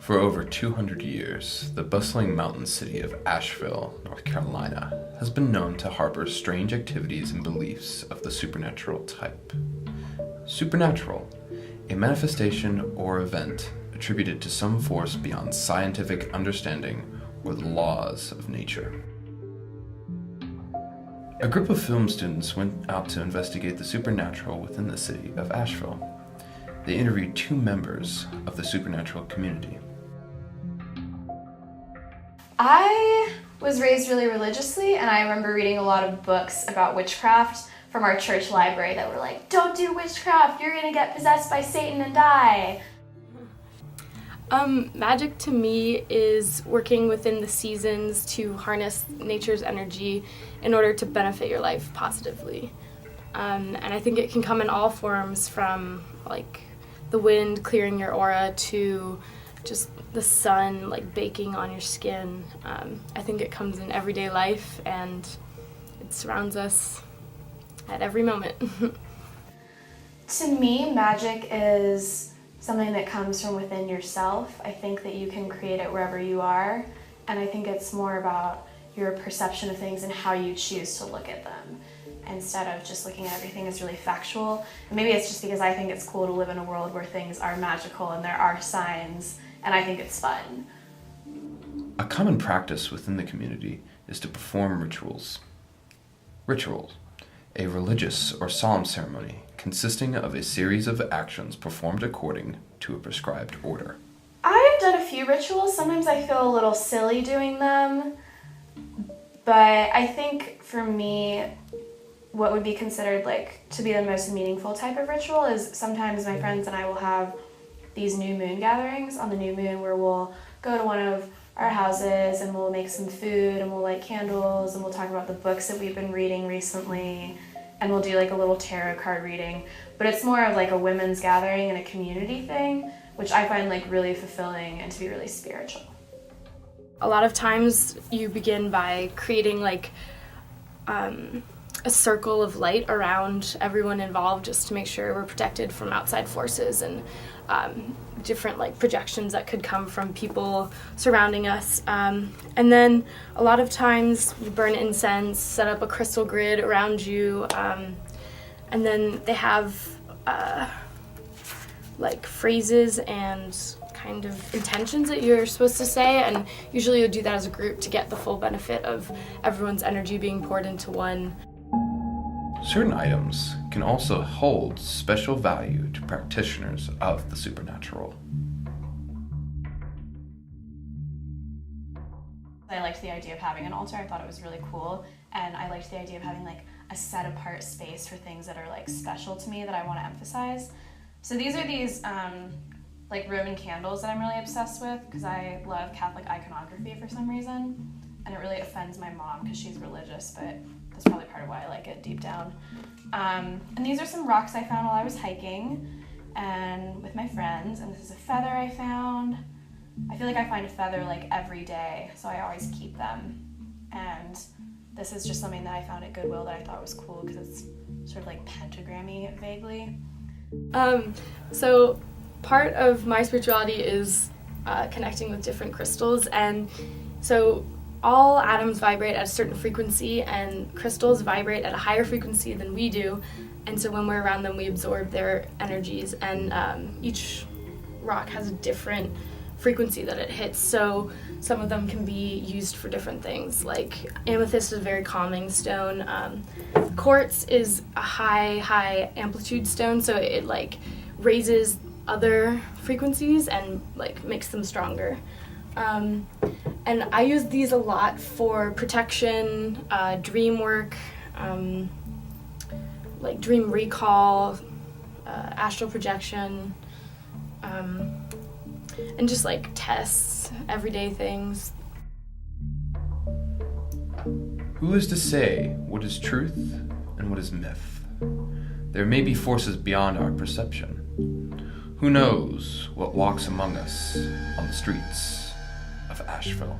For over 200 years, the bustling mountain city of Asheville, North Carolina, has been known to harbor strange activities and beliefs of the supernatural type. Supernatural, a manifestation or event attributed to some force beyond scientific understanding or the laws of nature. A group of film students went out to investigate the supernatural within the city of Asheville. They interviewed 2 members of the supernatural community. I was raised really religiously, and I remember reading a lot of books about witchcraft from our church library that were like, don't do witchcraft, you're gonna get possessed by Satan and die. Magic to me is working within the seasons to harness nature's energy in order to benefit your life positively. And I think it can come in all forms, from like the wind clearing your aura to just the sun like baking on your skin. I think it comes in everyday life and it surrounds us at every moment. To me, magic is something that comes from within yourself. I think that you can create it wherever you are, and I think it's more about your perception of things and how you choose to look at them, instead of just looking at everything as really factual. And maybe it's just because I think it's cool to live in a world where things are magical and there are signs, and I think it's fun. A common practice within the community is to perform rituals. Rituals, a religious or solemn ceremony consisting of a series of actions performed according to a prescribed order. I've done a few rituals. Sometimes I feel a little silly doing them, but I think for me, what would be considered like to be the most meaningful type of ritual is sometimes my friends and I will have these new moon gatherings on the new moon where we'll go to one of our houses and we'll make some food and we'll light candles and we'll talk about the books that we've been reading recently, and we'll do like a little tarot card reading. But it's more of like a women's gathering and a community thing, which I find like really fulfilling and to be really spiritual. A lot of times you begin by creating like a circle of light around everyone involved, just to make sure we're protected from outside forces and different like projections that could come from people surrounding us. And then a lot of times you burn incense, set up a crystal grid around you, and then they have like phrases and kind of intentions that you're supposed to say, and usually you'll do that as a group to get the full benefit of everyone's energy being poured into one. Certain items can also hold special value to practitioners of the supernatural. I liked the idea of having an altar. I thought it was really cool, and I liked the idea of having like a set apart space for things that are like special to me that I want to emphasize. So these are these like Roman candles that I'm really obsessed with because I love Catholic iconography for some reason, and it really offends my mom because she's religious, but that's probably part of why I like it deep down. And these are some rocks I found while I was hiking and with my friends, and this is a feather I found. I feel like I find a feather like every day, so I always keep them. And this is just something that I found at Goodwill that I thought was cool because it's sort of like pentagrammy vaguely. So part of my spirituality is connecting with different crystals, and so all atoms vibrate at a certain frequency, and crystals vibrate at a higher frequency than we do, and so when we're around them we absorb their energies, and each rock has a different frequency that it hits, so some of them can be used for different things. Like amethyst is a very calming stone. Quartz is a high amplitude stone, so it like raises other frequencies and like makes them stronger. And I use these a lot for protection, dream work, like dream recall, astral projection, and just like tests, everyday things. Who is to say what is truth and what is myth? There may be forces beyond our perception. Who knows what walks among us on the streets of Asheville?